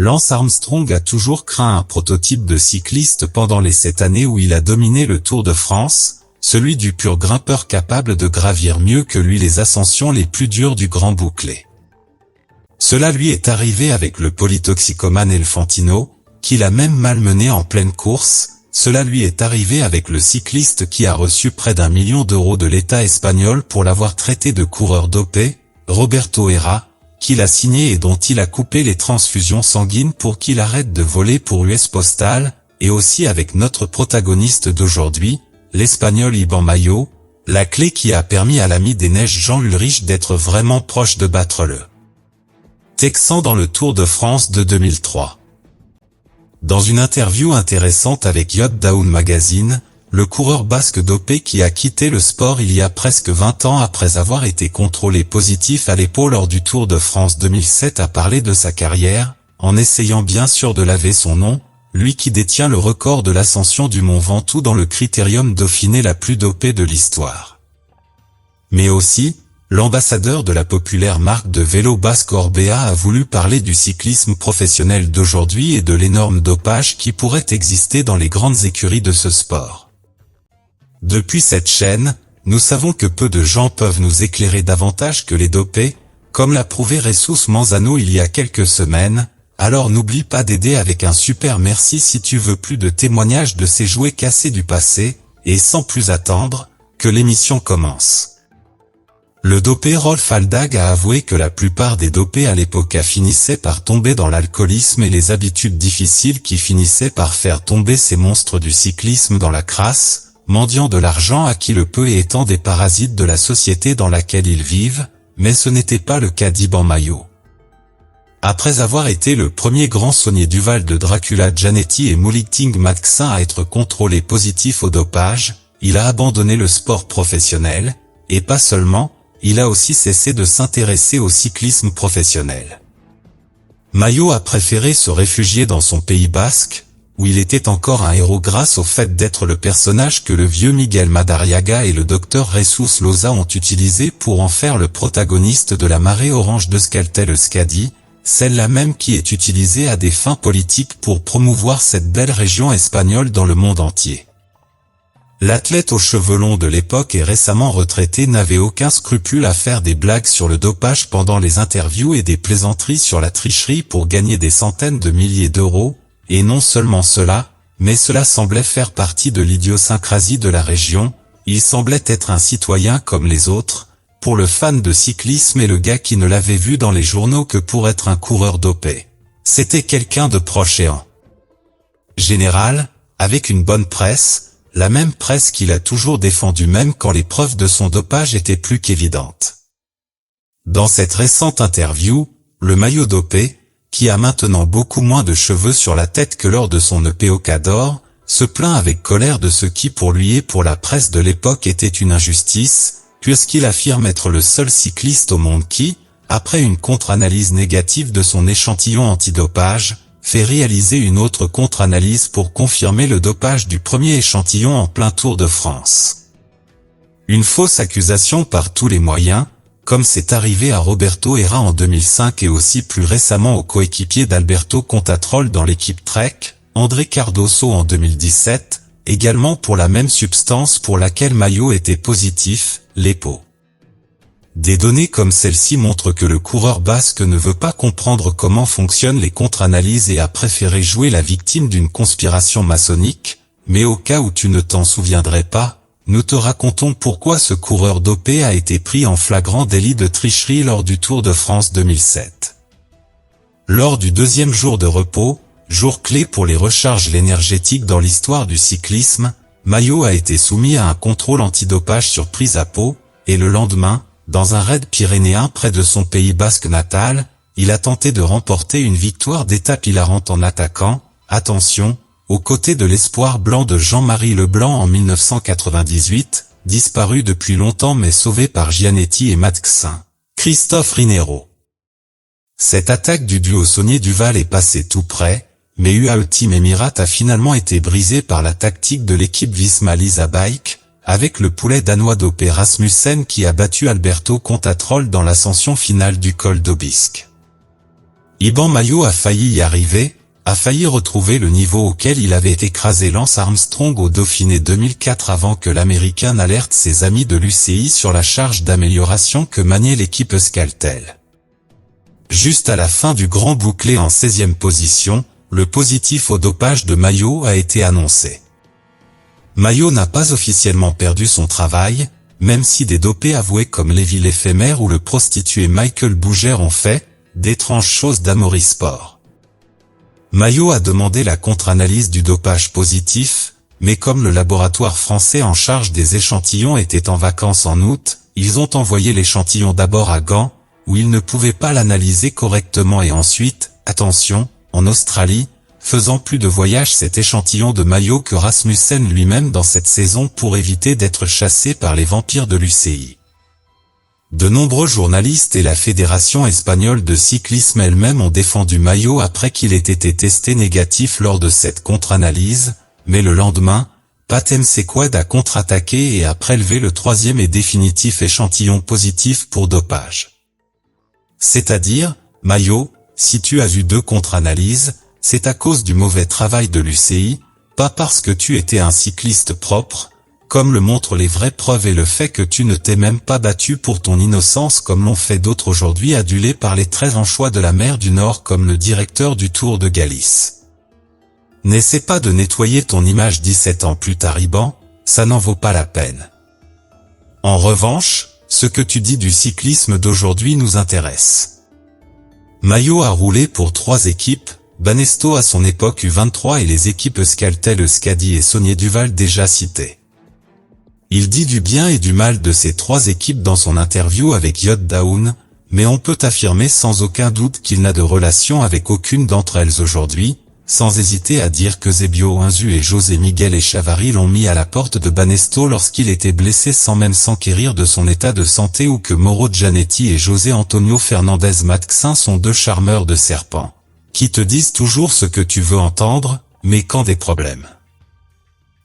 Lance Armstrong a toujours craint un prototype de cycliste pendant les 7 années où il a dominé le Tour de France, celui du pur grimpeur capable de gravir mieux que lui les ascensions les plus dures du Grand Bouclé. Cela lui est arrivé avec le polytoxicomane Elfantino, qui l'a même malmené en pleine course. Cela lui est arrivé avec le cycliste qui a reçu près d'1 million d'euros de l'État espagnol pour l'avoir traité de coureur dopé, Roberto Herrera, qu'il a signé et dont il a coupé les transfusions sanguines pour qu'il arrête de voler pour US Postal, et aussi avec notre protagoniste d'aujourd'hui, l'Espagnol Iban Mayo, la clé qui a permis à l'ami des neiges Jean Ulrich d'être vraiment proche de battre le Texan dans le Tour de France de 2003. Dans une interview intéressante avec Yacht Down Magazine, le coureur basque dopé qui a quitté le sport il y a presque 20 ans après avoir été contrôlé positif à l'épaule lors du Tour de France 2007 a parlé de sa carrière, en essayant bien sûr de laver son nom, lui qui détient le record de l'ascension du Mont Ventoux dans le Critérium Dauphiné la plus dopée de l'histoire. Mais aussi, l'ambassadeur de la populaire marque de vélo basque Orbea a voulu parler du cyclisme professionnel d'aujourd'hui et de l'énorme dopage qui pourrait exister dans les grandes écuries de ce sport. Depuis cette chaîne, nous savons que peu de gens peuvent nous éclairer davantage que les dopés, comme l'a prouvé Jesus Manzano il y a quelques semaines, alors n'oublie pas d'aider avec un super merci si tu veux plus de témoignages de ces jouets cassés du passé, et sans plus attendre, que l'émission commence. Le dopé Rolf Aldag a avoué que la plupart des dopés à l'époque finissaient par tomber dans l'alcoolisme et les habitudes difficiles qui finissaient par faire tomber ces monstres du cyclisme dans la crasse, mendiant de l'argent à qui le peut et étant des parasites de la société dans laquelle ils vivent, mais ce n'était pas le cas d'Iban Mayo. Après avoir été le premier grand saunier du Val de Dracula Gianetti et Mouliting Maxin à être contrôlé positif au dopage, il a abandonné le sport professionnel, et pas seulement, il a aussi cessé de s'intéresser au cyclisme professionnel. Mayo a préféré se réfugier dans son Pays basque, où il était encore un héros grâce au fait d'être le personnage que le vieux Miguel Madariaga et le docteur Jesus Loza ont utilisé pour en faire le protagoniste de la marée orange d'Euskaltel Euskadi, celle-là même qui est utilisée à des fins politiques pour promouvoir cette belle région espagnole dans le monde entier. L'athlète aux cheveux longs de l'époque et récemment retraité n'avait aucun scrupule à faire des blagues sur le dopage pendant les interviews et des plaisanteries sur la tricherie pour gagner des centaines de milliers d'euros, et non seulement cela, mais cela semblait faire partie de l'idiosyncrasie de la région, il semblait être un citoyen comme les autres, pour le fan de cyclisme et le gars qui ne l'avait vu dans les journaux que pour être un coureur dopé. C'était quelqu'un de proche et en général, avec une bonne presse, la même presse qu'il a toujours défendue même quand les preuves de son dopage étaient plus qu'évidentes. Dans cette récente interview, le Mayo dopé, qui a maintenant beaucoup moins de cheveux sur la tête que lors de son EPO Cador, se plaint avec colère de ce qui pour lui et pour la presse de l'époque était une injustice, puisqu'il affirme être le seul cycliste au monde qui, après une contre-analyse négative de son échantillon antidopage, fait réaliser une autre contre-analyse pour confirmer le dopage du premier échantillon en plein Tour de France. Une fausse accusation par tous les moyens, comme c'est arrivé à Roberto Herrera en 2005 et aussi plus récemment au coéquipier d'Alberto Contador dans l'équipe Trek, André Cardoso en 2017, également pour la même substance pour laquelle Mayo était positif, l'EPO. Des données comme celle-ci montrent que le coureur basque ne veut pas comprendre comment fonctionnent les contre-analyses et a préféré jouer la victime d'une conspiration maçonnique, mais au cas où tu ne t'en souviendrais pas, nous te racontons pourquoi ce coureur dopé a été pris en flagrant délit de tricherie lors du Tour de France 2007. Lors du deuxième jour de repos, jour clé pour les recharges énergétiques dans l'histoire du cyclisme, Mayo a été soumis à un contrôle antidopage sur prise à peau, et le lendemain, dans un raid pyrénéen près de son Pays basque natal, il a tenté de remporter une victoire d'étape hilarante en attaquant, attention, aux côtés de l'espoir blanc de Jean-Marie Leblanc en 1998, disparu depuis longtemps mais sauvé par Gianetti et Maxin, Christophe Rinero. Cette attaque du duo saunier Duval est passée tout près, mais UAE Team Emirates a finalement été brisée par la tactique de l'équipe Visma Lease Bike, avec le poulet danois dopé Rasmussen qui a battu Alberto Contador dans l'ascension finale du col d'Aubisque. Iban Mayo a failli y arriver, a failli retrouver le niveau auquel il avait écrasé Lance Armstrong au Dauphiné 2004 avant que l'Américain n'alerte ses amis de l'UCI sur la charge d'amélioration que maniait l'équipe Euskaltel. Juste à la fin du grand bouclé en 16e position, le positif au dopage de Mayo a été annoncé. Mayo n'a pas officiellement perdu son travail, même si des dopés avoués comme Lévy l'éphémère ou le prostitué Michael Bouger ont fait d'étranges choses d'Amaury Sport. Mayo a demandé la contre-analyse du dopage positif, mais comme le laboratoire français en charge des échantillons était en vacances en août, ils ont envoyé l'échantillon d'abord à Gand, où ils ne pouvaient pas l'analyser correctement et ensuite, attention, en Australie, faisant plus de voyages cet échantillon de Mayo que Rasmussen lui-même dans cette saison pour éviter d'être chassé par les vampires de l'UCI. De nombreux journalistes et la Fédération espagnole de cyclisme elle-même ont défendu Mayo après qu'il ait été testé négatif lors de cette contre-analyse, mais le lendemain, Patem Sequad a contre-attaqué et a prélevé le troisième et définitif échantillon positif pour dopage. C'est-à-dire, Mayo, si tu as eu 2 contre-analyses, c'est à cause du mauvais travail de l'UCI, pas parce que tu étais un cycliste propre, comme le montrent les vraies preuves et le fait que tu ne t'es même pas battu pour ton innocence comme l'ont fait d'autres aujourd'hui adulés par les 13 anchois de la mer du Nord comme le directeur du Tour de Galice. N'essaie pas de nettoyer ton image 17 ans plus tard Iban, ça n'en vaut pas la peine. En revanche, ce que tu dis du cyclisme d'aujourd'hui nous intéresse. Mayo a roulé pour 3 équipes, Banesto à son époque U23 et les équipes Euskaltel Euskadi et Saunier Duval déjà citées. Il dit du bien et du mal de ces 3 équipes dans son interview avec Yod Daoun, mais on peut affirmer sans aucun doute qu'il n'a de relation avec aucune d'entre elles aujourd'hui, sans hésiter à dire que Zebio Inzu et José Miguel Echavarri l'ont mis à la porte de Banesto lorsqu'il était blessé sans même s'enquérir de son état de santé ou que Mauro Gianetti et José Antonio Fernandez Matxin sont 2 charmeurs de serpents, qui te disent toujours ce que tu veux entendre, mais quand des problèmes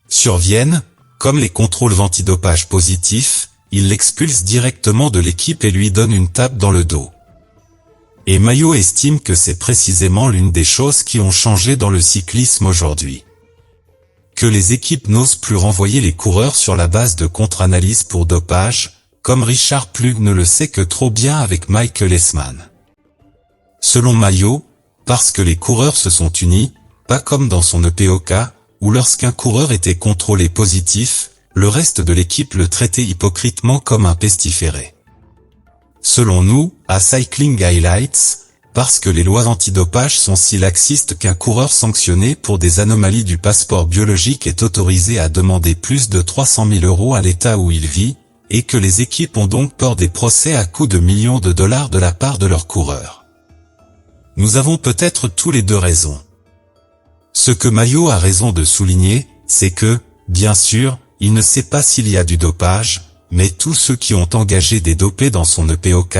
surviennent, comme les contrôles antidopage positifs, il l'expulse directement de l'équipe et lui donne une tape dans le dos. Et Mayo estime que c'est précisément l'une des choses qui ont changé dans le cyclisme aujourd'hui. Que les équipes n'osent plus renvoyer les coureurs sur la base de contre-analyse pour dopage, comme Richard Plug ne le sait que trop bien avec Michael Esman. Selon Mayo, parce que les coureurs se sont unis, pas comme dans son EPOK, où lorsqu'un coureur était contrôlé positif, le reste de l'équipe le traitait hypocritement comme un pestiféré. Selon nous, à Cycling Highlights, parce que les lois antidopage sont si laxistes qu'un coureur sanctionné pour des anomalies du passeport biologique est autorisé à demander plus de 300 000 € à l'État où il vit, et que les équipes ont donc peur des procès à coups de millions de dollars de la part de leurs coureurs. Nous avons peut-être tous les 2 raisons. Ce que Mayo a raison de souligner, c'est que, bien sûr, il ne sait pas s'il y a du dopage, mais tous ceux qui ont engagé des dopés dans son EPOK,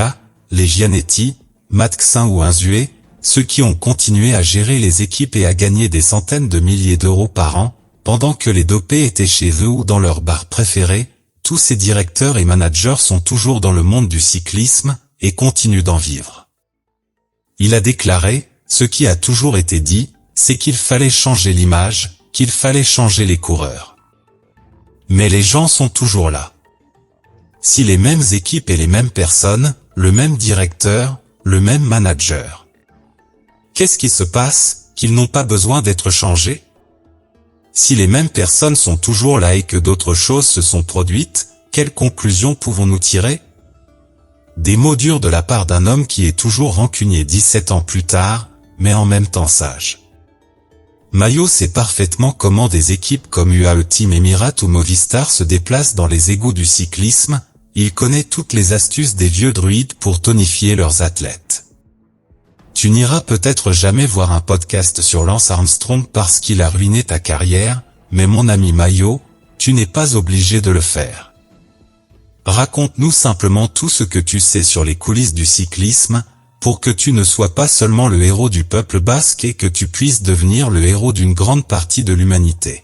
les Gianetti, Matxin ou Inzué, ceux qui ont continué à gérer les équipes et à gagner des centaines de milliers d'euros par an, pendant que les dopés étaient chez eux ou dans leur bar préféré, tous ces directeurs et managers sont toujours dans le monde du cyclisme, et continuent d'en vivre. Il a déclaré, ce qui a toujours été dit, c'est qu'il fallait changer l'image, qu'il fallait changer les coureurs. Mais les gens sont toujours là. Si les mêmes équipes et les mêmes personnes, le même directeur, le même manager. Qu'est-ce qui se passe, qu'ils n'ont pas besoin d'être changés? Si les mêmes personnes sont toujours là et que d'autres choses se sont produites, quelles conclusions pouvons-nous tirer? Des mots durs de la part d'un homme qui est toujours rancunier 17 ans plus tard, mais en même temps sage. Mayo sait parfaitement comment des équipes comme UAE Team Emirates ou Movistar se déplacent dans les égouts du cyclisme, il connaît toutes les astuces des vieux druides pour tonifier leurs athlètes. Tu n'iras peut-être jamais voir un podcast sur Lance Armstrong parce qu'il a ruiné ta carrière, mais mon ami Mayo, tu n'es pas obligé de le faire. Raconte-nous simplement tout ce que tu sais sur les coulisses du cyclisme, pour que tu ne sois pas seulement le héros du peuple basque et que tu puisses devenir le héros d'une grande partie de l'humanité.